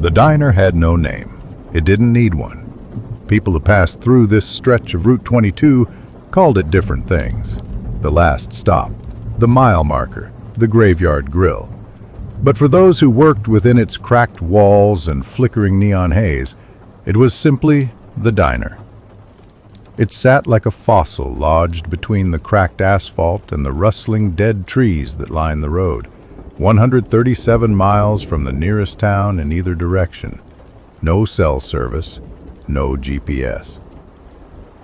The diner had no name. It didn't need one. People who passed through this stretch of Route 22 called it different things. The last stop, the mile marker, the graveyard grill. But for those who worked within its cracked walls and flickering neon haze, it was simply the diner. It sat like a fossil lodged between the cracked asphalt and the rustling dead trees that lined the road, 137 miles from the nearest town in either direction. No cell service, no GPS.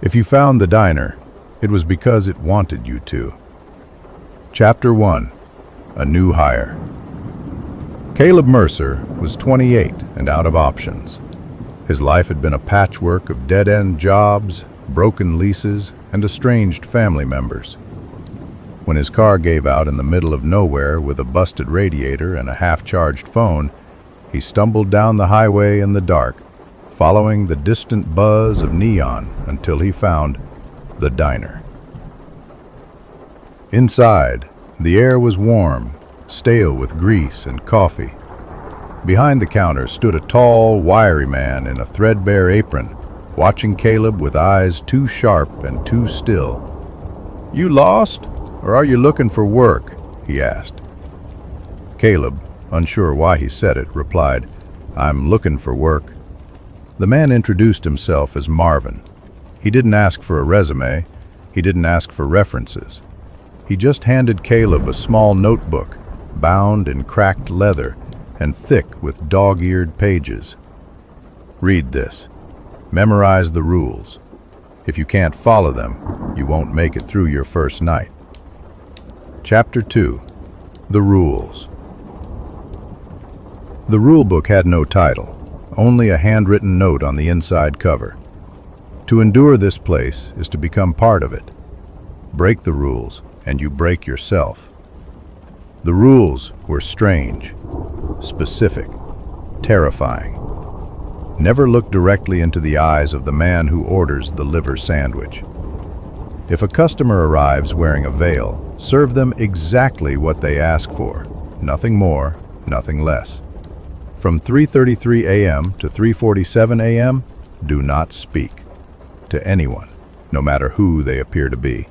If you found the diner, it was because it wanted you to. Chapter 1. A New Hire. Caleb Mercer was 28 and out of options. His life had been a patchwork of dead-end jobs, broken leases, and estranged family members. When his car gave out in the middle of nowhere with a busted radiator and a half-charged phone, he stumbled down the highway in the dark, following the distant buzz of neon until he found the diner. Inside, the air was warm, stale with grease and coffee. Behind the counter stood a tall, wiry man in a threadbare apron, watching Caleb with eyes too sharp and too still. "You lost, or are you looking for work?" he asked. Caleb, unsure why he said it, replied, "I'm looking for work." The man introduced himself as Marvin. He didn't ask for a resume. He didn't ask for references. He just handed Caleb a small notebook, bound in cracked leather and thick with dog-eared pages. "Read this. Memorize the rules. If you can't follow them, you won't make it through your first night." Chapter 2. The Rules. The rule book had no title, only a handwritten note on the inside cover. To endure this place is to become part of it. Break the rules, and you break yourself. The rules were strange, specific, terrifying. Never look directly into the eyes of the man who orders the liver sandwich. If a customer arrives wearing a veil, serve them exactly what they ask for, nothing more, nothing less. From 3:33 a.m. to 3:47 a.m., do not speak to anyone, no matter who they appear to be.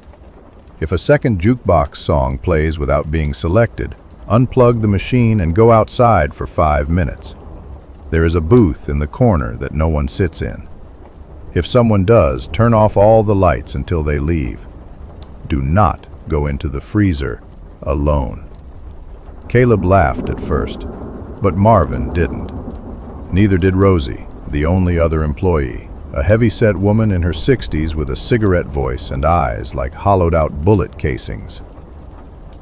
If a second jukebox song plays without being selected, unplug the machine and go outside for 5 minutes. There is a booth in the corner that no one sits in. If someone does, turn off all the lights until they leave. Do not go into the freezer alone. Caleb laughed at first, but Marvin didn't. Neither did Rosie, the only other employee, a heavy-set woman in her 60s with a cigarette voice and eyes like hollowed-out bullet casings.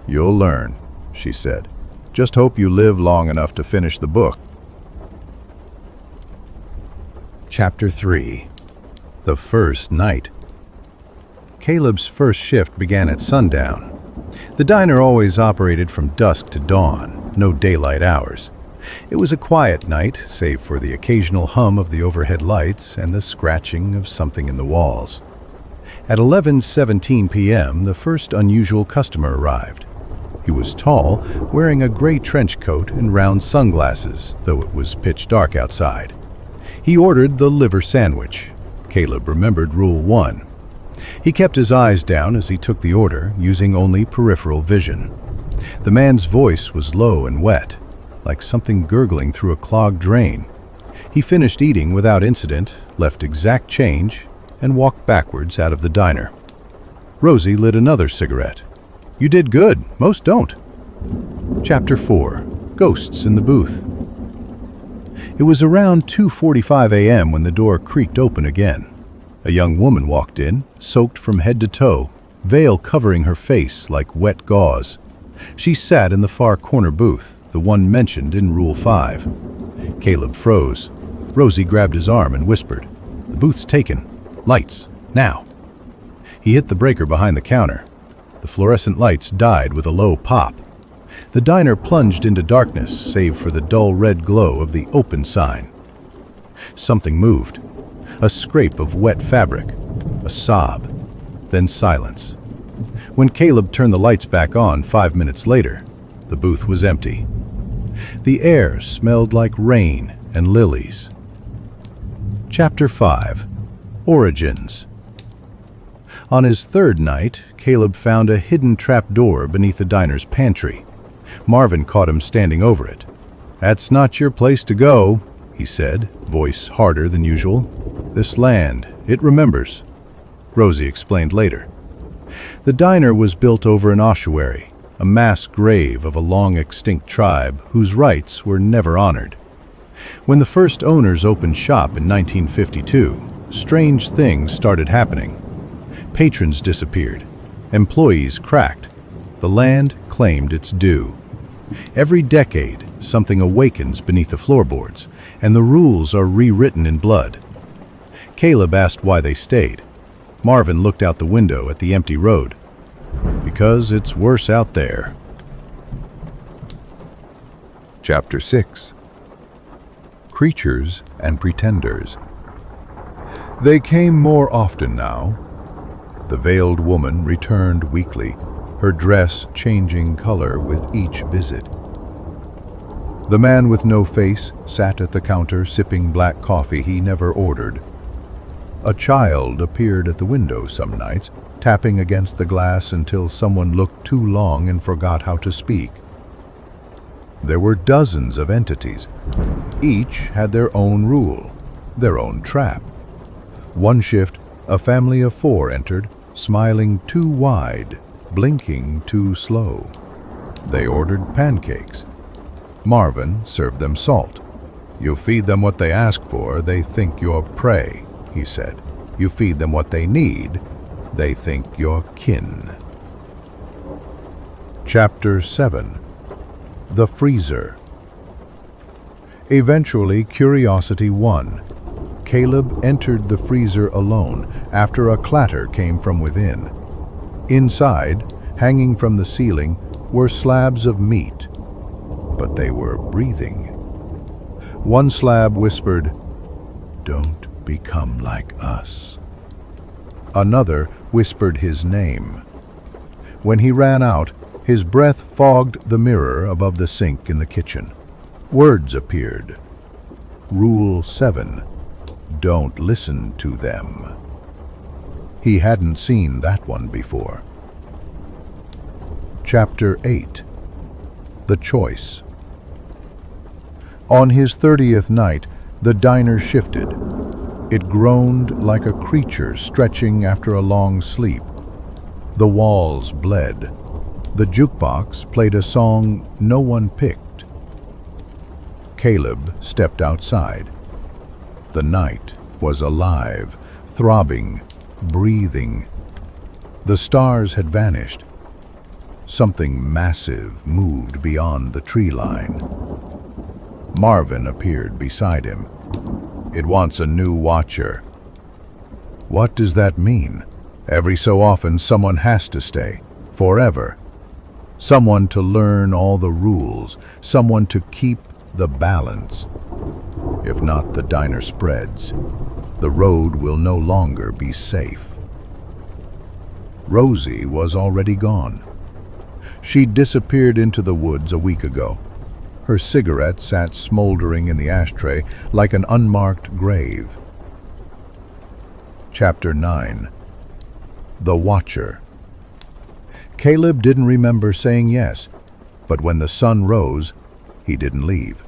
"You'll learn," she said. "Just hope you live long enough to finish the book." Chapter 3. The First Night. Caleb's first shift began at sundown. The diner always operated from dusk to dawn, no daylight hours. It was a quiet night, save for the occasional hum of the overhead lights and the scratching of something in the walls. At 11:17 p.m., the first unusual customer arrived. He was tall, wearing a gray trench coat and round sunglasses, though it was pitch dark outside. He ordered the liver sandwich. Caleb remembered Rule 1. He kept his eyes down as he took the order, using only peripheral vision. The man's voice was low and wet, like something gurgling through a clogged drain. He finished eating without incident, left exact change, and walked backwards out of the diner. Rosie lit another cigarette. "You did good. Most don't." Chapter 4. Ghosts in the Booth. It was around 2:45 a.m. when the door creaked open again. A young woman walked in, soaked from head to toe, veil covering her face like wet gauze. She sat in the far corner booth, the one mentioned in Rule 5. Caleb froze. Rosie grabbed his arm and whispered, "The booth's taken. Lights, now." He hit the breaker behind the counter. The fluorescent lights died with a low pop. The diner plunged into darkness, save for the dull red glow of the open sign. Something moved. A scrape of wet fabric. A sob. Then silence. When Caleb turned the lights back on 5 minutes later, the booth was empty. The air smelled like rain and lilies. Chapter 5. Origins. On his third night, Caleb found a hidden trapdoor beneath the diner's pantry. Marvin caught him standing over it. "That's not your place to go," he said, voice harder than usual. "This land, it remembers," Rosie explained later. The diner was built over an ossuary, a mass grave of a long-extinct tribe whose rights were never honored. When the first owners opened shop in 1952, strange things started happening. Patrons disappeared. Employees cracked. The land claimed its due. Every decade, something awakens beneath the floorboards, and the rules are rewritten in blood. Caleb asked why they stayed. Marvin looked out the window at the empty road. "Because it's worse out there." Chapter 6. Creatures and Pretenders. They came more often now. The veiled woman returned weekly, her dress changing color with each visit. The man with no face sat at the counter sipping black coffee he never ordered. A child appeared at the window some nights, tapping against the glass until someone looked too long and forgot how to speak. There were dozens of entities. Each had their own rule, their own trap. One shift, a family of 4 entered, smiling too wide, blinking too slow. They ordered pancakes. Marvin served them salt. "You feed them what they ask for, they think you're prey," he said. "You feed them what they need, they think you're kin." Chapter 7. The Freezer. Eventually, curiosity won. Caleb entered the freezer alone after a clatter came from within. Inside, hanging from the ceiling, were slabs of meat, but they were breathing. One slab whispered, "Don't become like us." Another whispered his name. When he ran out, his breath fogged the mirror above the sink in the kitchen. Words appeared. Rule 7. Don't listen to them. He hadn't seen that one before. Chapter 8. The Choice. On his 30th night, the diner shifted. It groaned like a creature stretching after a long sleep. The walls bled. The jukebox played a song no one picked. Caleb stepped outside. The night was alive, throbbing, breathing. The stars had vanished. Something massive moved beyond the tree line. Marvin appeared beside him. "It wants a new watcher." "What does that mean?" "Every so often someone has to stay, forever. Someone to learn all the rules, someone to keep the balance. If not, the diner spreads. The road will no longer be safe." Rosie was already gone. She'd disappeared into the woods a week ago. Her cigarette sat smoldering in the ashtray like an unmarked grave. Chapter 9. The Watcher. Caleb didn't remember saying yes, but when the sun rose, he didn't leave.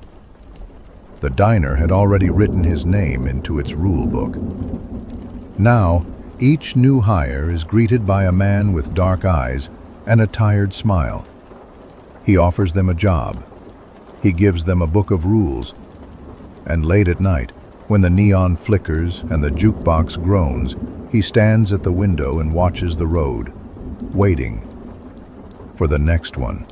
The diner had already written his name into its rule book. Now, each new hire is greeted by a man with dark eyes and a tired smile. He offers them a job. He gives them a book of rules. And late at night, when the neon flickers and the jukebox groans, he stands at the window and watches the road, waiting for the next one.